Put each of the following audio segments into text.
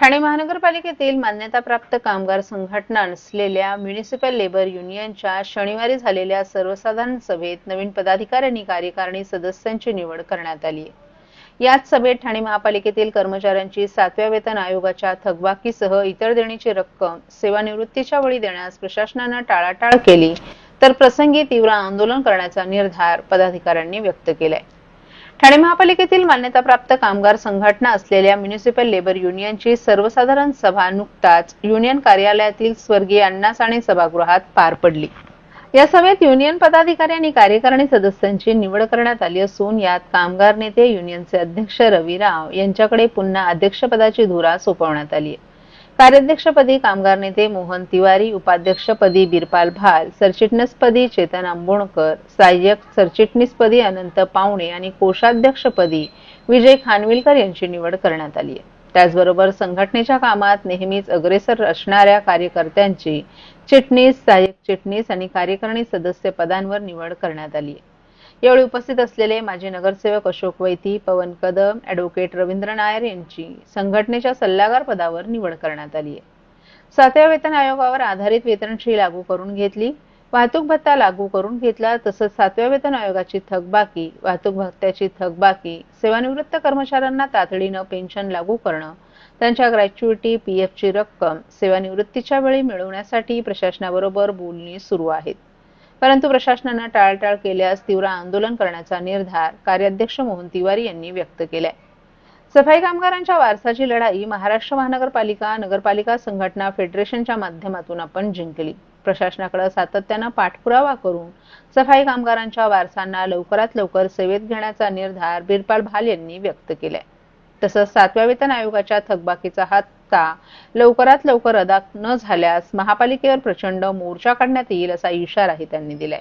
ठाणे महानगरपालिकेतील मान्यताप्राप्त कामगार संघटना नसलेल्या म्युनिसिपल लेबर युनियनच्या शनिवारी झालेल्या सर्वसाधारण सभेत नवीन पदाधिकारी आणि कार्यकारिणी सदस्यांची निवड करण्यात आली आहे। याच सभेत ठाणे महापालिकेतील कर्मचाऱ्यांची 7व्या वेतन आयोगाच्या थकबाकीसह इतर देणीची रक्कम सेवानिवृत्तीच्या वेळी देण्यास प्रशासनाने टाळाटाळ केली, तर प्रसंगी तीव्र आंदोलन करण्याचा निर्धार पदाधिकाऱ्यांनी व्यक्त केलाय। ठाणे महापालिकेतील मान्यताप्राप्त कामगार संघटना असलेल्या म्युनिसिपल लेबर युनियनची सर्वसाधारण सभा नुकताच युनियन कार्यालयातील स्वर्गीय अण्णा साने सभागृहात पार पडली। या सभेत युनियन पदाधिकारी आणि कार्यकारिणी सदस्यांची निवड करण्यात आली असून यात कामगार नेते युनियनचे अध्यक्ष रवी राव यांच्याकडे पुन्हा अध्यक्षपदाची धुरा सोपवण्यात आली आहे। कार्याध्यक्षपदी कामगार नेते मोहन तिवारी, उपाध्यक्षपदी बिरपाल भाल, सरचिटणीसपदी चेतन आंबोणकर, सहाय्यक सरचिटणीसपदी अनंत पावणे आणि कोषाध्यक्षपदी विजय खानविलकर यांची निवड करण्यात आली आहे। त्याचबरोबर संघटनेच्या कामात नेहमीच अग्रेसर असणाऱ्या कार्यकर्त्यांची चिटणीस, सहाय्यक चिटणीस आणि कार्यकारिणी सदस्य पदांवर निवड करण्यात आली आहे। यावेळी उपस्थित असलेले माजी नगरसेवक अशोक वैती, पवन कदम, ॲडव्होकेट रवींद्र नायर यांची संघटनेच्या सल्लागार पदावर निवड करण्यात आली आहे। 7व्या वेतन आयोगावर आधारित वेतनश्री लागू करून घेतली, वाहतूक भत्ता लागू करून घेतला, तसंच 7व्या वेतन आयोगाची थकबाकी, वाहतूक भत्त्याची थकबाकी, सेवानिवृत्त कर्मचाऱ्यांना तातडीनं पेन्शन लागू करणं, त्यांच्या ग्रॅच्युइटी, पीएफची रक्कम सेवानिवृत्तीच्या वेळी मिळवण्यासाठी प्रशासनाबरोबर बोलणी सुरू आहेत। परंतु प्रशासनाने टाळाटाळ केल्यास तीव्र आंदोलन करण्याचा निर्धार कार्याध्यक्ष मोहन तिवारी यांनी व्यक्त केलाय। सफाई कामगारांच्या वारसाची लढाई महाराष्ट्र महानगरपालिका नगरपालिका संघटना फेडरेशनच्या माध्यमातून आपण जिंकली। प्रशासनाकडे सातत्याने पाठपुरावा करून सफाई कामगारांच्या वारसांना लवकरात लवकर सेवेत घेण्याचा निर्धार बिरपाल भाल यांनी व्यक्त केलाय। तसंच 7व्या वेतन आयोगाच्या थकबाकीचा हप्ता लवकरात लवकर अदा न झाल्यास महापालिकेवर प्रचंड मोर्चा काढण्यात येईल असा इशाराही त्यांनी दिलाय।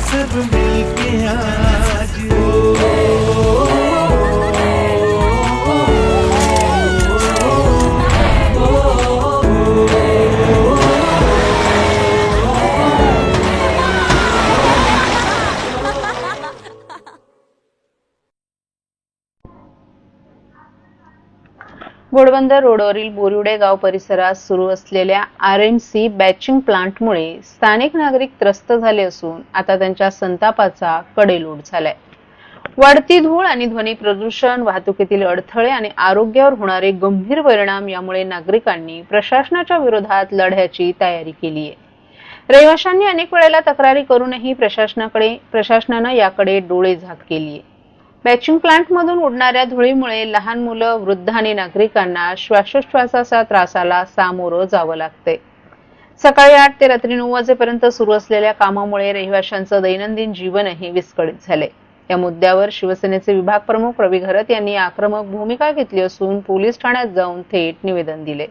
सब मिलके आज घोडबंदर रोडवरील बोरिवडे गाव परिसरात सुरू असलेल्या आरएमसी बॅचिंग प्लांटमुळे स्थानिक नागरिक त्रस्त झाले असून आता त्यांच्या संतापाचा कडेलोट झालाय। वाढती धूळ आणि ध्वनी प्रदूषण, वाहतुकीतील अडथळे आणि आरोग्यावर होणारे गंभीर परिणाम यामुळे नागरिकांनी प्रशासनाच्या विरोधात लढ्याची तयारी केली आहे। रहिवाशांनी अनेक वेळेला तक्रारी करूनही प्रशासनाने याकडे डोळे झाक केली आहे। बॅचिंग प्लांट मधून उडणाऱ्या धुळीमुळे लहान मुलं, वृद्ध आणि नागरिकांना श्वासोच्छवासाचा त्रासाला सामोरं जावं लागतंय। सकाळी 8 ते रात्री 9 वाजेपर्यंत सुरू असलेल्या कामामुळे रहिवाशांचं दैनंदिन जीवनही विस्कळीत झालंय। या मुद्द्यावर शिवसेनेचे विभाग प्रमुख रवी घरत यांनी आक्रमक भूमिका घेतली असून पोलीस ठाण्यात जाऊन थेट निवेदन दिले।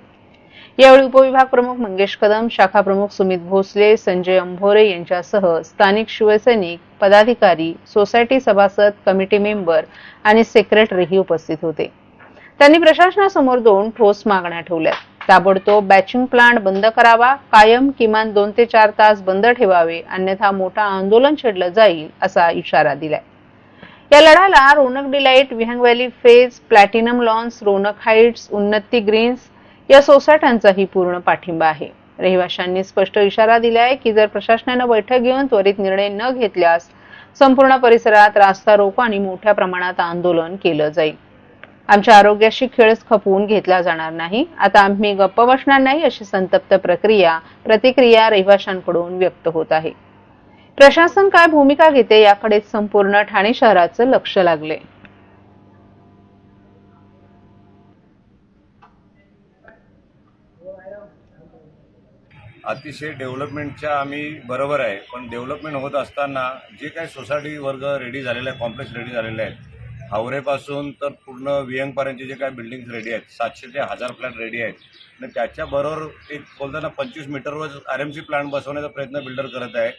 यावेळी उपविभाग प्रमुख मंगेश कदम, शाखा प्रमुख सुमित भोसले, संजय अंभोरे यांच्यासह स्थानिक शिवसैनिक, पदाधिकारी, सोसायटी सभासद, कमिटी मेंबर आणि सेक्रेटरीही उपस्थित होते। त्यांनी प्रशासनासमोर 2 ठोस मागण्या ठेवल्या। ताबडतोब बॅचिंग प्लांट बंद करावा, कायम किमान 2 ते 4 तास बंद ठेवावे, अन्यथा मोठा आंदोलन छेडलं जाईल असा इशारा दिलाय। या लढ्याला Ronak delight, Vihang valley phase, platinum lawns, Ronak heights, Unnati greens या सोसायट्यांचाही पूर्ण पाठिंबा आहे। रहिवाशांनी स्पष्ट इशारा दिलाय की जर प्रशासनाने बैठक घेऊन त्वरित निर्णय न घेतल्यास संपूर्ण परिसरात रास्ता रोको आणि मोठ्या प्रमाणात आंदोलन केलं जाईल। आमच्या आरोग्याशी खेळ खपवून घेतला जाणार नाही, आता आम्ही गप्प बसणार नाही अशी संतप्त प्रतिक्रिया रहिवाशांकडून व्यक्त होत आहे। प्रशासन काय भूमिका घेते याकडे संपूर्ण ठाणे शहराचं लक्ष लागले। अतिशय डेव्हलपमेंटच्या आम्ही बरोबर आहे, पण डेव्हलपमेंट होत असताना जे काही सोसायटी वर्ग रेडी झालेले आहे, कॉम्प्लेक्स रेडी झालेले आहेत, हावरेपासून तर पूर्ण वियंगपर्यंतचे जे काही बिल्डिंग्स रेडी आहेत, 700 ते 1000 फ्लॅट रेडी आहेत आणि त्याच्याबरोबर एक बोलताना 25 मीटरवर RMC प्लांट बसवण्याचा प्रयत्न बिल्डर करत आहे.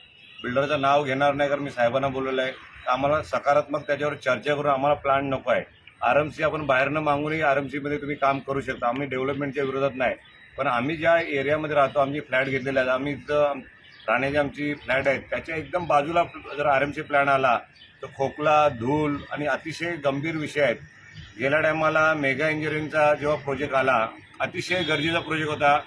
बिल्डरचं नाव घेणार नाही, कारण मी साहेबांना बोललेलं आहे. आम्हाला सकारात्मक त्याच्यावर चर्चा करून आम्हाला प्लांट नको आहे. RMC आपण बाहेरनं मागूनही RMCमध्ये तुम्ही काम करू शकता. आम्ही डेव्हलपमेंटच्या विरोधात नाही, पण आम्ही ज्या एरियामध्ये राहतो, आम्ही फ्लॅट घेतलेले आहेत, आम्ही इथं राहण्याची आमची फ्लॅट आहेत, त्याच्या एकदम बाजूला जर RMC प्लॅन आला तर खोकला, धूळ आणि अतिशय गंभीर विषय आहेत. गेल्या टायमाला मेगा इंजिनिअरिंगचा जेव्हा प्रोजेक्ट आला, अतिशय गरजेचा प्रोजेक्ट होता,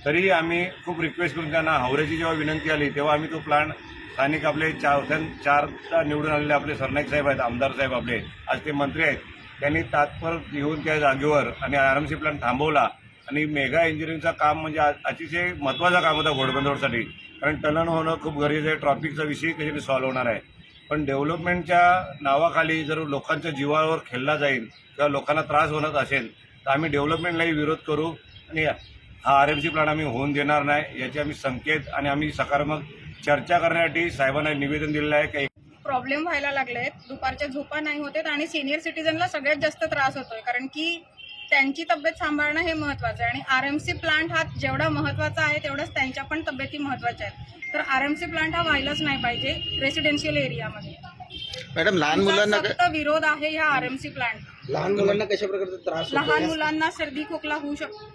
तरी आम्ही खूप रिक्वेस्ट करून त्यांना हावरेची जेव्हा विनंती आली तेव्हा आम्ही तो प्लांट स्थानिक आपले चारदा निवडून आलेले आपले सरनाईक साहेब आहेत, आमदार साहेब आपले, आज ते मंत्री आहेत, त्यांनी तात्पर येऊन त्या जागेवर आणि RMC प्लांट थांबवला आणि मेगा इंजिनिअरिंगचं काम म्हणजे अतिशय महत्त्वाचं काम होतं घोडबंदरसाठी, कारण टनल होणं खूप गरजेचं आहे. ट्रॉफिकचा विषय त्याच्याने सॉल्व्ह होणार आहे. पण डेव्हलपमेंटच्या नावाखाली जर लोकांच्या जीवावर खेळला जाईल किंवा लोकांना त्रास होणार असेल तर आम्ही डेव्हलपमेंटलाही विरोध करू आणि हा RMC प्लांट आम्ही होऊन देणार नाही, याचे आम्ही संकेत आणि आम्ही सकारात्मक चर्चा करण्यासाठी साहेबांना निवेदन दिलेलं आहे. काही प्रॉब्लेम व्हायला लागलेत, दुपारच्या झोपा नाही होतेत आणि सिनियर सिटीजनला सगळ्यात जास्त त्रास होतोय, कारण की त्यांची तब्येत सांभाळणं हे महत्त्वाचं आहे आणि RMC प्लांट हा जेवढा महत्त्वाचा आहे तेवढंच त्यांच्या पण तब्येती महत्त्वाच्या आहेत. तर RMC प्लांट हा व्हायलाच नाही पाहिजे रेसिडेन्शियल एरियामध्ये. मॅडम, लहान मुलांना सक्त विरोध आहे ह्या RMC प्लांट. लहान मुलांना कशा प्रकारचा त्रास होतो? लहान मुलांना सर्दी खोकला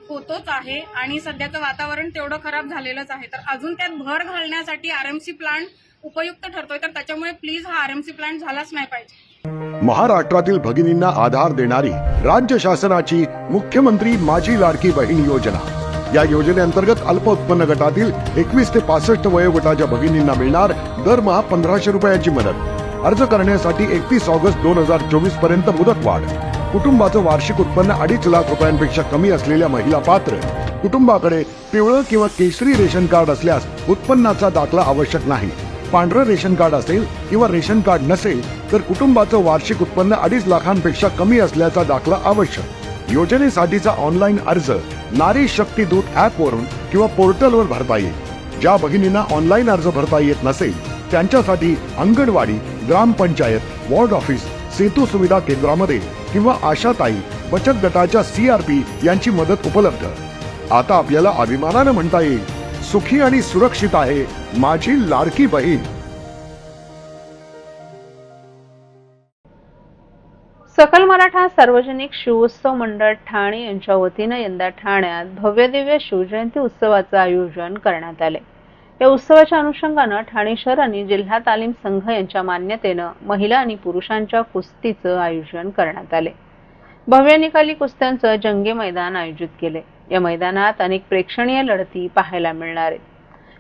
होतोच आहे आणि सध्याचं वातावरण तेवढं खराब झालेलंच आहे, तर अजून त्यात भर घालण्यासाठी RMC प्लांट उपयुक्त ठरतोय, तर त्याच्यामुळे प्लीज हा RMC प्लांट झालाच नाही पाहिजे. महाराष्ट्रातील भगिनींना आधार देणारी राज्य शासनाची मुख्यमंत्री माझी लाडकी बहीण योजना. या योजनेअंतर्गत अल्प उत्पन्न गटातील 21 ते 65 वयोगटाच्या भगिनींना मिळणार दरमहा 1500 रुपयाची मदत. अर्ज करण्यासाठी 31 ऑगस्ट 2024 पर्यंत मुदतवाढ. कुटुंबाचं वार्षिक उत्पन्न 2.5 लाख रुपयांपेक्षा कमी असलेल्या महिला पात्र. कुटुंबाकडे पिवळं किंवा केशरी रेशन कार्ड असल्यास उत्पन्नाचा दाखला आवश्यक नाही. पांढरं रेशन कार्ड असेल किंवा रेशन कार्ड नसेल तर कुटुंबाचं वार्षिक उत्पन्न 2.5 लाखांपेक्षा कमी असल्याचा दाखला आवश्यक. योजनेसाठीचा ऑनलाईन अर्ज नारी शक्ती दूत ऍप वरून किंवा पोर्टलवर भरता येईल. ज्या भगिनींना ऑनलाईन अर्ज भरता येत नसेल त्यांच्यासाठी अंगणवाडी, ग्रामपंचायत, वॉर्ड ऑफिस, सेतू सुविधा केंद्रामध्ये किंवा आशाताई बचत गटाच्या CRP यांची मदत उपलब्ध. आता आपल्याला अभिमानानं म्हणता येईल, सुखी आणि सुरक्षित आहे माझी लाडकी बहीण. सकल मराठा सार्वजनिक शिवोत्सव मंडळ ठाणे यांच्या वतीनं यंदा ठाण्यात भव्यदिव्य शिवजयंती उत्सवाचं आयोजन करण्यात आले. या उत्सवाच्या अनुषंगानं ठाणे शहर आणि जिल्हा तालीम संघ यांच्या मान्यतेनं महिला आणि पुरुषांच्या कुस्तीचं आयोजन करण्यात आले. भव्य निकाली कुस्त्यांचं जंगी मैदान आयोजित केले. या मैदानात अनेक प्रेक्षणीय लढती पाहायला मिळणार आहेत.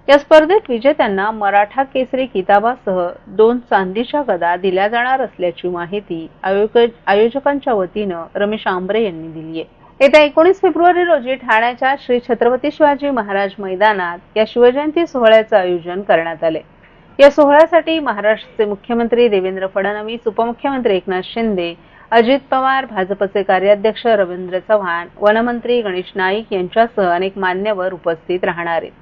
या स्पर्धेत विजेत्यांना मराठा केसरी किताबासह 2 चांदीच्या गदा दिल्या जाणार असल्याची माहिती आयोजकांच्या वतीनं रमेश आंबरे यांनी दिली आहे. येत्या 19 फेब्रुवारी रोजी ठाण्याच्या श्री छत्रपती शिवाजी महाराज मैदानात या शिवजयंती सोहळ्याचं आयोजन करण्यात आले. या सोहळ्यासाठी महाराष्ट्राचे मुख्यमंत्री देवेंद्र फडणवीस, उपमुख्यमंत्री एकनाथ शिंदे, अजित पवार, भाजपचे कार्याध्यक्ष रवींद्र चव्हाण, वनमंत्री गणेश नाईक यांच्यासह अनेक मान्यवर उपस्थित राहणार आहेत.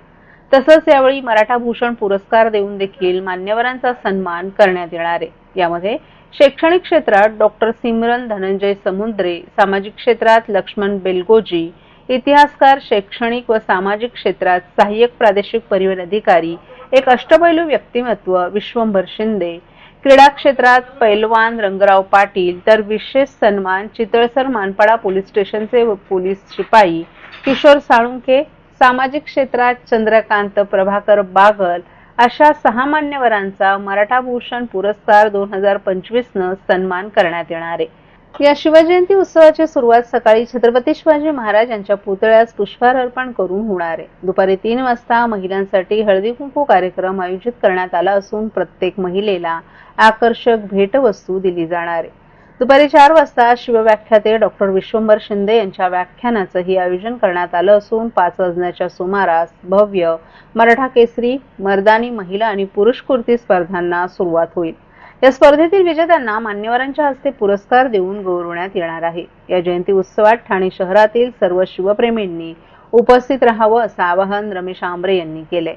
तसंच यावेळी मराठा भूषण पुरस्कार देऊन देखील मान्यवरांचा सन्मान करण्यात येणार आहे. यामध्ये शैक्षणिक क्षेत्रात डॉक्टर सिमरन धनंजय समुद्रे, सामाजिक क्षेत्रात लक्ष्मण बेलगोजी, इतिहासकार, शैक्षणिक व सामाजिक क्षेत्रात सहाय्यक प्रादेशिक परिवहन अधिकारी, एक अष्टपैलू व्यक्तिमत्व विश्वंभर शिंदे, क्रीडा क्षेत्रात पैलवान रंगराव पाटील, तर विशेष सन्मान चितळसर मानपाडा पोलीस स्टेशनचे पोलीस शिपाई किशोर साळुंके, सामाजिक क्षेत्रात चंद्रकांत प्रभाकर बागल अशा 6 मान्यवरांचा मराठा भूषण पुरस्कार 2025 न सन्मान करण्यात येणार आहे. या शिवजयंती उत्सवाची सुरुवात सकाळी छत्रपती शिवाजी महाराज यांच्या पुतळ्यास पुष्पहार अर्पण करून होणार आहे. दुपारी 3 वाजता महिलांसाठी हळदी कुंकू कार्यक्रम आयोजित करण्यात आला असून प्रत्येक महिलेला आकर्षक भेटवस्तू दिली जाणार आहे. दुपारी 4 वाजता शिवव्याख्याते डॉक्टर विश्वंभर शिंदे यांच्या व्याख्यानाचंही आयोजन करण्यात आलं असून 5 वाजण्याच्या सुमारास भव्य मराठा केसरी, मर्दानी, महिला आणि पुरुष कुस्ती स्पर्धांना सुरुवात होईल. या स्पर्धेतील विजेत्यांना मान्यवरांच्या हस्ते पुरस्कार देऊन गौरवण्यात येणार आहे. या जयंती उत्सवात ठाणे शहरातील सर्व शिवप्रेमींनी उपस्थित राहावं असं आवाहन रमेश आंबरे यांनी केलंय.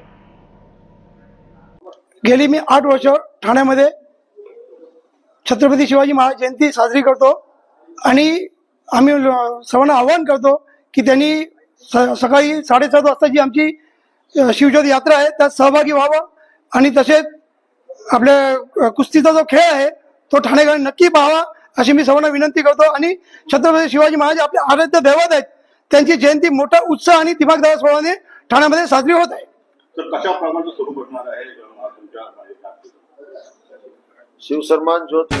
गेली मी 8 वर्ष ठाण्यामध्ये छत्रपती शिवाजी महाराज जयंती साजरी करतो आणि आम्ही सर्वांना आवाहन करतो की त्यांनी सकाळी 7:30 वाजता जी आमची शिवज्योती यात्रा आहे त्यात सहभागी व्हावं आणि तसेच आपल्या कुस्तीचा जो खेळ आहे तो ठाणेकरांनी नक्की पाहावा अशी मी सर्वांना विनंती करतो. आणि छत्रपती शिवाजी महाराज आपले आराध्य दैवत आहेत, त्यांची जयंती मोठा उत्साह आणि दिमागदार सोहळ्याने ठाण्यामध्ये साजरी होत आहे. तर कशा प्रकारचं स्वरूप असणार आहे तुमच्या शिवसन्मान ज्योत